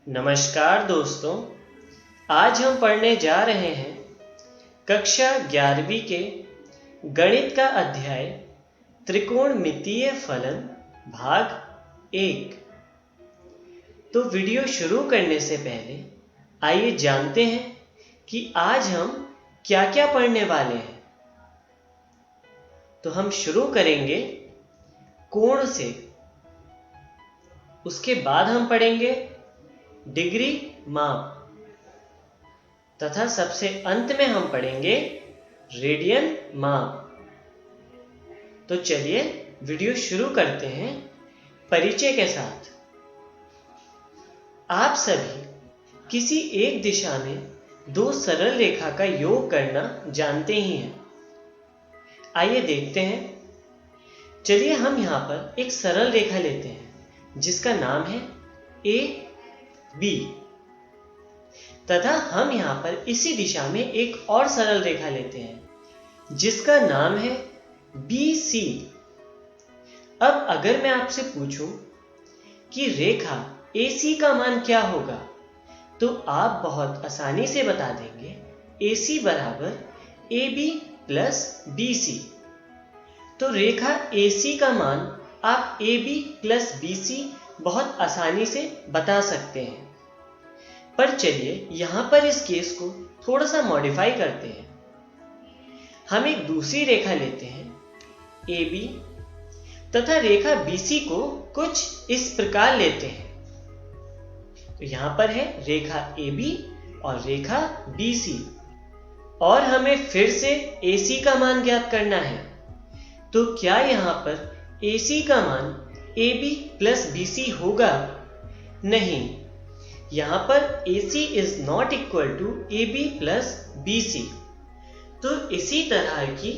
नमस्कार दोस्तों, आज हम पढ़ने जा रहे हैं कक्षा 11वीं के गणित का अध्याय त्रिकोणमितीय फलन भाग 1। तो वीडियो शुरू करने से पहले आइए जानते हैं कि आज हम क्या क्या पढ़ने वाले हैं। तो हम शुरू करेंगे कोण से, उसके बाद हम पढ़ेंगे डिग्री माप तथा सबसे अंत में हम पढ़ेंगे रेडियन माप। तो चलिए वीडियो शुरू करते हैं परिचय के साथ। आप सभी किसी एक दिशा में दो सरल रेखा का योग करना जानते ही हैं। आइए देखते हैं। चलिए हम यहां पर एक सरल रेखा लेते हैं जिसका नाम है ए बी, तथा हम यहां पर इसी दिशा में एक और सरल रेखा लेते हैं जिसका नाम है बी सी। अब अगर मैं आपसे पूछूं कि रेखा AC का मान क्या होगा, तो आप बहुत आसानी से बता देंगे AC बराबर AB प्लस BC। तो रेखा AC का मान आप AB प्लस BC बहुत आसानी से बता सकते हैं। पर चलिए यहां पर इस केस को थोड़ा सा मॉडिफाई करते हैं। हम एक दूसरी रेखा लेते हैं AB तथा रेखा BC को कुछ इस प्रकार लेते हैं। तो यहां पर है रेखा AB और रेखा BC, और हमें फिर से AC का मान ज्ञात करना है। तो क्या यहां पर AC का मान AB प्लस BC होगा? नहीं, यहां पर AC is not equal to AB plus BC। तो इसी तरह की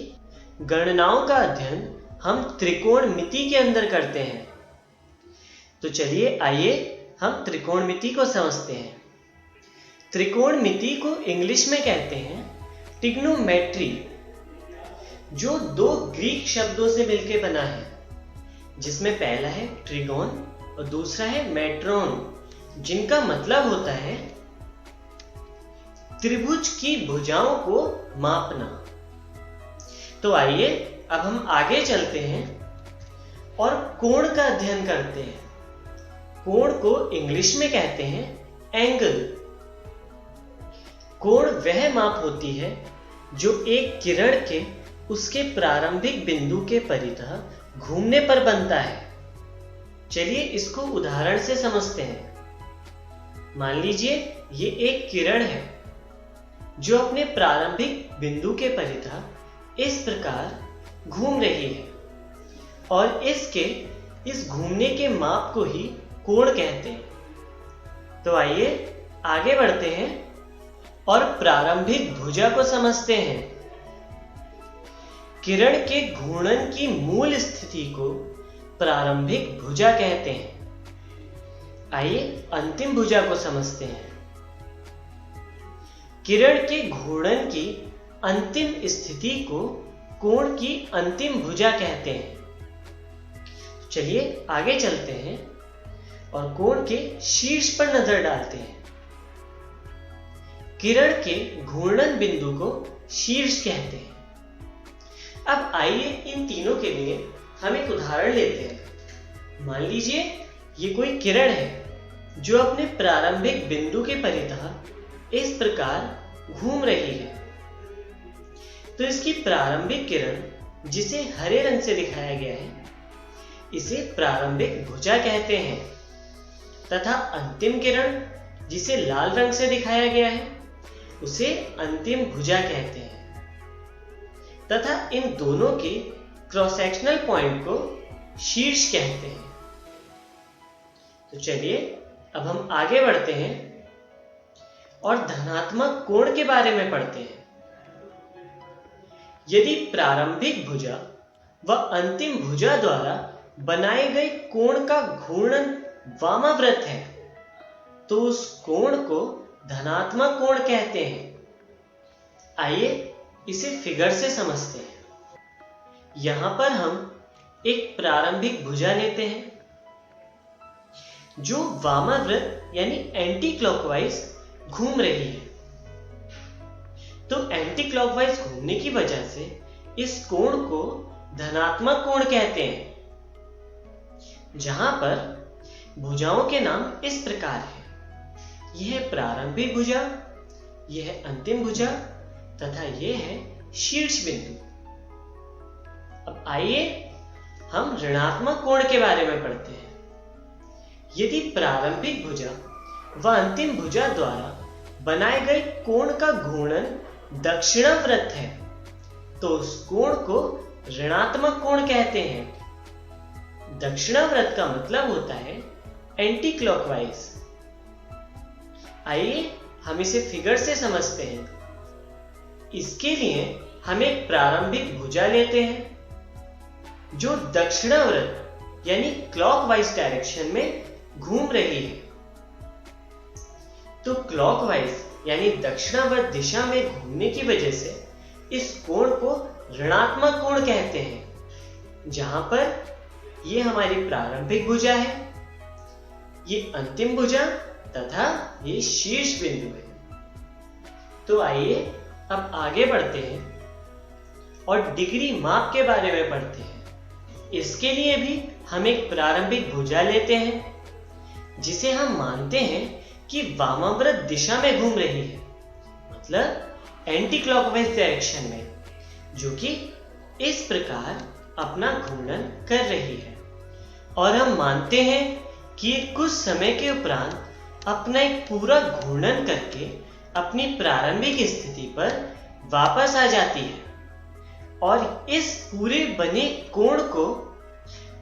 गणनाओं का अध्ययन हम त्रिकोणमिति के अंदर करते हैं। तो चलिए आइए हम त्रिकोणमिति को समझते हैं। त्रिकोणमिति को इंग्लिश में कहते हैं ट्रिग्नोमेट्री, जो दो ग्रीक शब्दों से मिलकर बना है, जिसमें पहला है ट्रिगोन और दूसरा है मेट्रोन, जिनका मतलब होता है त्रिभुज की भुजाओं को मापना। तो आइए अब हम आगे चलते हैं और कोण का अध्ययन करते हैं। कोण को इंग्लिश में कहते हैं एंगल। कोण वह माप होती है जो एक किरण के उसके प्रारंभिक बिंदु के परितः घूमने पर बनता है। चलिए इसको उदाहरण से समझते हैं। मान लीजिए ये एक किरण है जो अपने प्रारंभिक बिंदु के परितः इस प्रकार घूम रही है, और इसके इस घूमने के माप को ही कोण कहते हैं। तो आइए आगे बढ़ते हैं और प्रारंभिक भुजा को समझते हैं। किरण के घूर्णन की मूल स्थिति को प्रारंभिक भुजा कहते हैं। आइए अंतिम भुजा को समझते हैं। किरण के घूर्णन की अंतिम स्थिति को कोण की अंतिम भुजा कहते हैं। चलिए आगे चलते हैं और कोण के शीर्ष पर नजर डालते हैं। किरण के घूर्णन बिंदु को शीर्ष कहते हैं। अब आइए इन तीनों के लिए हम एक उदाहरण लेते हैं। मान लीजिए ये कोई किरण है जो अपने प्रारंभिक बिंदु के परितः इस प्रकार घूम रही है। तो इसकी प्रारंभिक किरण, जिसे हरे रंग से दिखाया गया है, इसे प्रारंभिक भुजा कहते हैं, तथा अंतिम किरण, जिसे लाल रंग से दिखाया गया है, उसे अंतिम भुजा कहते हैं। तथा इन दोनों के क्रॉस सेक्शनल पॉइंट को शीर्ष कहते हैं। तो चलिए अब हम आगे बढ़ते हैं और धनात्मक कोण के बारे में पढ़ते हैं। यदि प्रारंभिक भुजा व अंतिम भुजा द्वारा बनाए गए कोण का घूर्णन वामाव्रत है, तो उस कोण को धनात्मक कोण कहते हैं। आइए इसे फिगर से समझते हैं। यहां पर हम एक प्रारंभिक भुजा लेते हैं जो वामाव्रत यानी एंटी क्लॉकवाइज घूम रही है। तो एंटी क्लॉकवाइज घूमने की वजह से इस कोण को धनात्मक कोण कहते हैं, जहां पर भुजाओं के नाम इस प्रकार है। यह प्रारंभिक भुजा, यह अंतिम भुजा तथा यह है शीर्ष बिंदु। अब आइए हम ऋणात्मक कोण के बारे में पढ़ते हैं। यदि प्रारंभिक भुजा व अंतिम भुजा द्वारा बनाए गए कोण का घूर्णन दक्षिणाव्रत है तो उस कोण को ऋणात्मक कोण कहते हैं। दक्षिणाव्रत का मतलब होता है एंटी क्लॉकवाइज। आइए हम इसे फिगर से समझते हैं। इसके लिए हम एक प्रारंभिक भुजा लेते हैं जो दक्षिणाव्रत यानी क्लॉकवाइज डायरेक्शन में घूम रही है। तो क्लॉकवाइज यानी दक्षिणावर्त दिशा में घूमने की वजह से इस कोण को ऋणात्मक कोण कहते हैं, जहां पर यह हमारी प्रारंभिक भुजा है, ये अंतिम भुजा तथा ये शीर्ष बिंदु है। तो आइए अब आगे बढ़ते हैं और डिग्री माप के बारे में पढ़ते हैं। इसके लिए भी हम एक प्रारंभिक भुजा लेते हैं जिसे हम मानते हैं कि वामाव्रत दिशा में घूम रही है, मतलब एंटी क्लॉकवाइज डायरेक्शन में, जो कि इस प्रकार अपना घूर्णन कर रही है। और हम मानते हैं कि कुछ समय के उपरांत अपना एक पूरा घूर्णन करके अपनी प्रारंभिक स्थिति पर वापस आ जाती है। और इस पूरे बने कोण को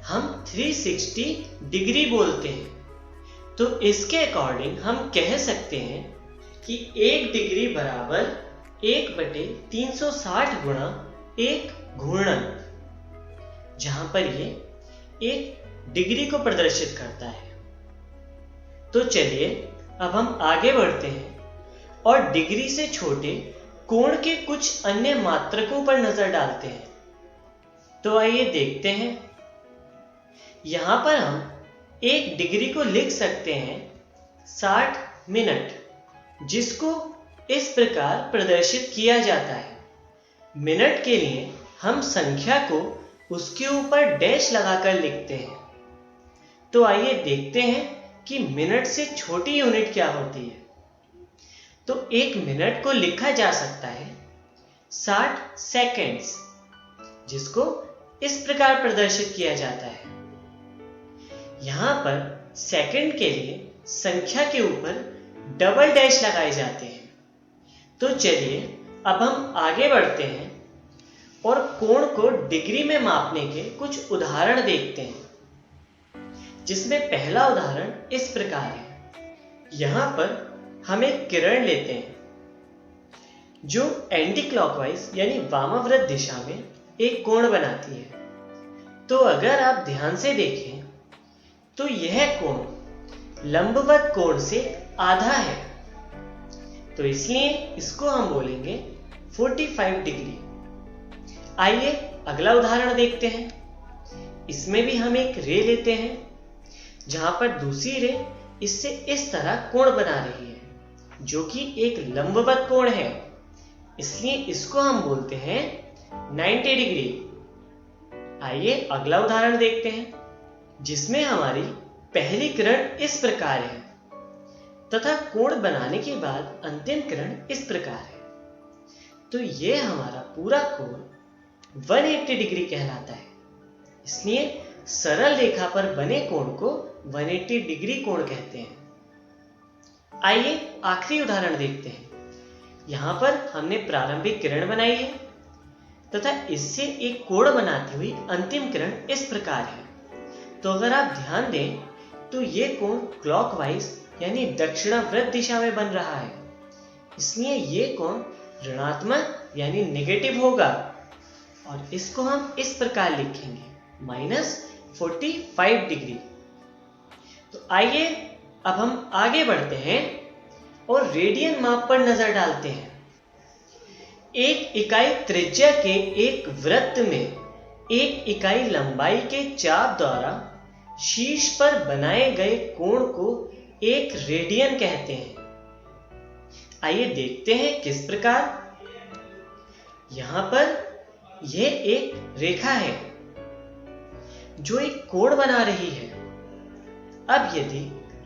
हम 360 डिग्री बोलते हैं। तो इसके अकॉर्डिंग हम कह सकते हैं कि 1 डिग्री बराबर 1/360 गुणा एक घूर्णन, जहां पर ये 1 डिग्री को प्रदर्शित करता है। तो चलिए अब हम आगे बढ़ते हैं और डिग्री से छोटे कोण के कुछ अन्य मात्रकों पर नजर डालते हैं। तो आइए देखते हैं। यहां पर हम 1 डिग्री को लिख सकते हैं 60 मिनट, जिसको इस प्रकार प्रदर्शित किया जाता है। मिनट के लिए हम संख्या को उसके ऊपर डैश लगाकर लिखते हैं। तो आइए देखते हैं कि मिनट से छोटी यूनिट क्या होती है। तो 1 मिनट को लिखा जा सकता है 60 सेकेंड्स, जिसको इस प्रकार प्रदर्शित किया जाता है। यहां पर सेकंड के लिए संख्या के ऊपर डबल डैश लगाए जाते हैं। तो चलिए अब हम आगे बढ़ते हैं और कोण को डिग्री में मापने के कुछ उदाहरण देखते हैं, जिसमें पहला उदाहरण इस प्रकार है। यहां पर हम एक किरण लेते हैं जो एंटी क्लॉकवाइज यानी वामाव्रत दिशा में एक कोण बनाती है। तो अगर आप ध्यान से देखें तो यह कोण लंबवत कोण से आधा है, तो इसलिए इसको हम बोलेंगे 45 डिग्री। आइए अगला उदाहरण देखते हैं। इसमें भी हम एक रे लेते हैं जहां पर दूसरी रे इससे इस तरह कोण बना रही है, जो कि एक लंबवत कोण है, इसलिए इसको हम बोलते हैं 90 डिग्री। आइए अगला उदाहरण देखते हैं, जिसमें हमारी पहली किरण इस प्रकार है तथा कोण बनाने के बाद अंतिम किरण इस प्रकार है। तो यह हमारा पूरा कोण 180 डिग्री कहलाता है, इसलिए सरल रेखा पर बने कोण को 180 डिग्री कोण कहते हैं। आइए आखिरी उदाहरण देखते हैं। यहां पर हमने प्रारंभिक किरण बनाई है तथा इससे एक कोण बनाती हुई अंतिम किरण इस प्रकार है। तो अगर आप ध्यान दें तो यह कोण क्लॉकवाइज यानी दक्षिणाव्रत दिशा में बन रहा है, इसलिए यह कोण ऋणात्मक यानी नेगेटिव होगा और इसको हम इस प्रकार लिखेंगे -45 डिग्री। तो आइए अब हम आगे बढ़ते हैं और रेडियन माप पर नजर डालते हैं। एक इकाई त्रिज्या के एक वृत्त में एक इकाई लंबाई के चाप द्वारा शीर्ष पर बनाए गए कोण को एक रेडियन कहते हैं। आइए देखते हैं किस प्रकार। यहां पर यह एक रेखा है जो एक कोण बना रही है। अब यदि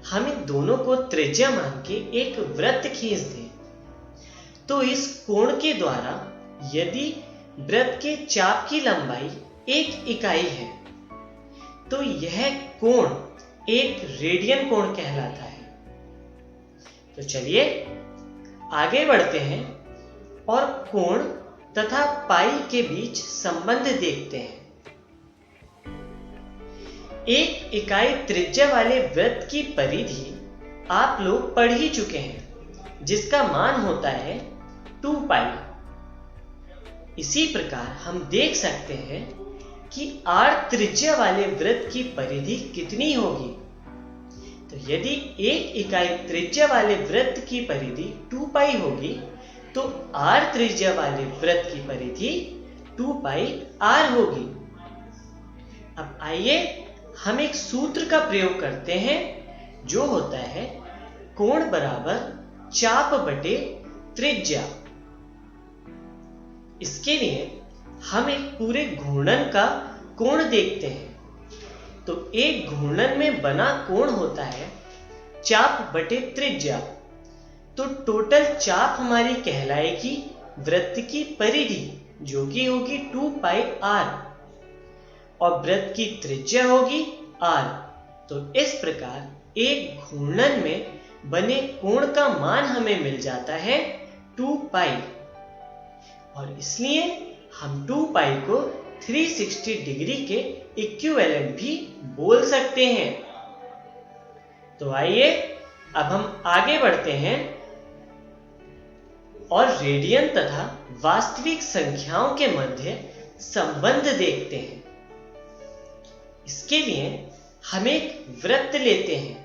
हम इन दोनों को त्रिज्या मान के एक वृत्त खींच दें, तो इस कोण के द्वारा यदि वृत्त के चाप की लंबाई 1 इकाई है, तो यह कोण एक रेडियन कोण कहलाता है। तो चलिए आगे बढ़ते हैं और कोण तथा पाई के बीच संबंध देखते हैं। 1 इकाई त्रिज्या वाले वृत्त की परिधि आप लोग पढ़ ही चुके हैं, जिसका मान होता है 2 पाई। इसी प्रकार हम देख सकते हैं कि r त्रिज्या वाले वृत्त की परिधि कितनी होगी। तो यदि 1 इकाई त्रिज्या वाले वृत्त की परिधि 2 पाई होगी, तो r त्रिज्या वाले वृत्त की परिधि 2 पाई r होगी। अब आइए हम एक सूत्र का प्रयोग करते हैं, जो होता है कोण बराबर चाप बटे त्रिज्या। इसके लिए हम एक पूरे घूर्णन का कोण देखते हैं। तो एक घूर्णन में बना कोण होता है चाप बटे त्रिज्या। तो टोटल चाप हमारी कहलाएगी वृत्त की परिधि, जो कि होगी 2 पाई r, और वृत्त की त्रिज्या होगी r। तो इस प्रकार एक घूर्णन में बने कोण का मान हमें मिल जाता है 2 पाई, और इसलिए हम 2 पाई को 360 डिग्री के इक्विवेलेंट भी बोल सकते हैं। तो आइए अब हम आगे बढ़ते हैं और रेडियन तथा वास्तविक संख्याओं के मध्य संबंध देखते हैं। इसके लिए हम एक वृत्त लेते हैं।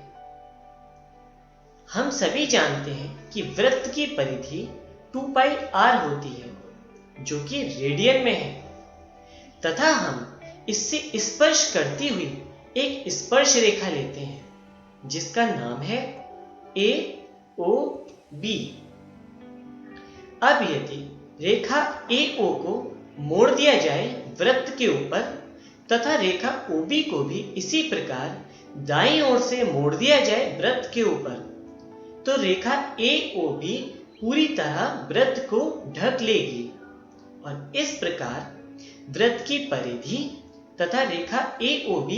हम सभी जानते हैं कि वृत्त की परिधि 2 पाई r होती है, जो कि रेडियन में है, तथा हम इससे स्पर्श करती हुई एक स्पर्श रेखा लेते हैं, जिसका नाम है AOB। अब यदि रेखा AO को मोड़ दिया जाए वृत्त के ऊपर, तथा रेखा OB को भी इसी प्रकार दाईं ओर से मोड़ दिया जाए वृत्त के ऊपर, तो रेखा AOB पूरी तरह वृत्त को ढक लेगी, और इस प्रकार वृत्त की परिधि तथा रेखा AOB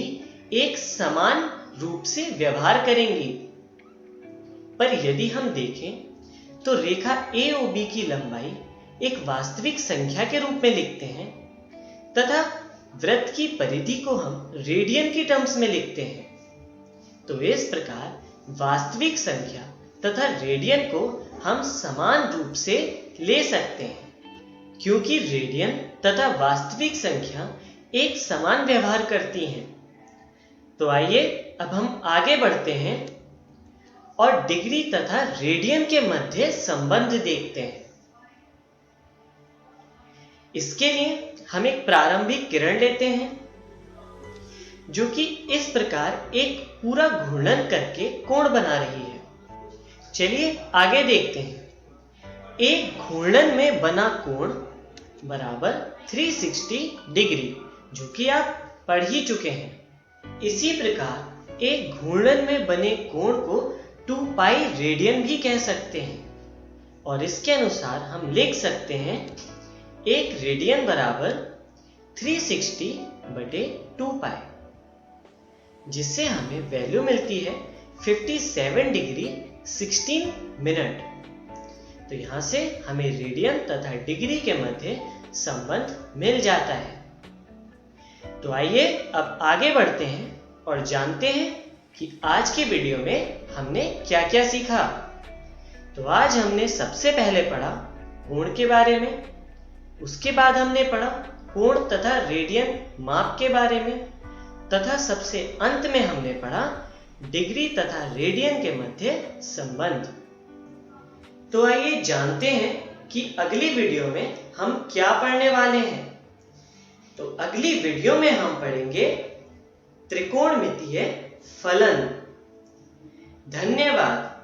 एक समान रूप से व्यवहार करेंगी। पर यदि हम देखें तो रेखा AOB की लंबाई एक वास्तविक संख्या के रूप में लिखते हैं, तथा वृत्त की परिधि को हम रेडियन की टर्म्स में लिखते हैं। तो इस प्रकार वास्तविक संख्या तथा रेडियन को हम समान रूप से ले सकते हैं, क्योंकि रेडियन तथा वास्तविक संख्या एक समान व्यवहार करती हैं। तो आइए अब हम आगे बढ़ते हैं और डिग्री तथा रेडियन के मध्य संबंध देखते हैं। इसके लिए हम एक प्रारंभिक किरण लेते हैं, जो कि इस प्रकार एक पूरा घूर्णन करके कोण बना रही है। चलिए आगे देखते हैं। एक घूर्णन में बना कोण बराबर 360 डिग्री, जो कि आप पढ़ ही चुके हैं। इसी प्रकार एक घूर्णन में बने कोण को 2 पाई रेडियन भी कह सकते हैं, और इसके अनुसार हम लिख सकते हैं एक रेडियन बराबर 360 बटे 2 पाई, जिससे हमें वैल्यू मिलती है 57 डिग्री 16 मिनट। तो यहां से हमें रेडियन तथा डिग्री के मध्य संबंध मिल जाता है। तो आइए अब आगे बढ़ते हैं और जानते हैं कि आज के वीडियो में हमने क्या क्या सीखा। तो आज हमने सबसे पहले पढ़ा कोण के बारे में, उसके बाद हमने पढ़ा कोण तथा रेडियन माप के बारे में, तथा सबसे अंत में हमने पढ़ा डिग्री तथा रेडियन के मध्य संबंध। तो आइए जानते हैं कि अगली वीडियो में हम क्या पढ़ने वाले हैं। तो अगली वीडियो में हम पढ़ेंगे त्रिकोणमितीय फलन। धन्यवाद।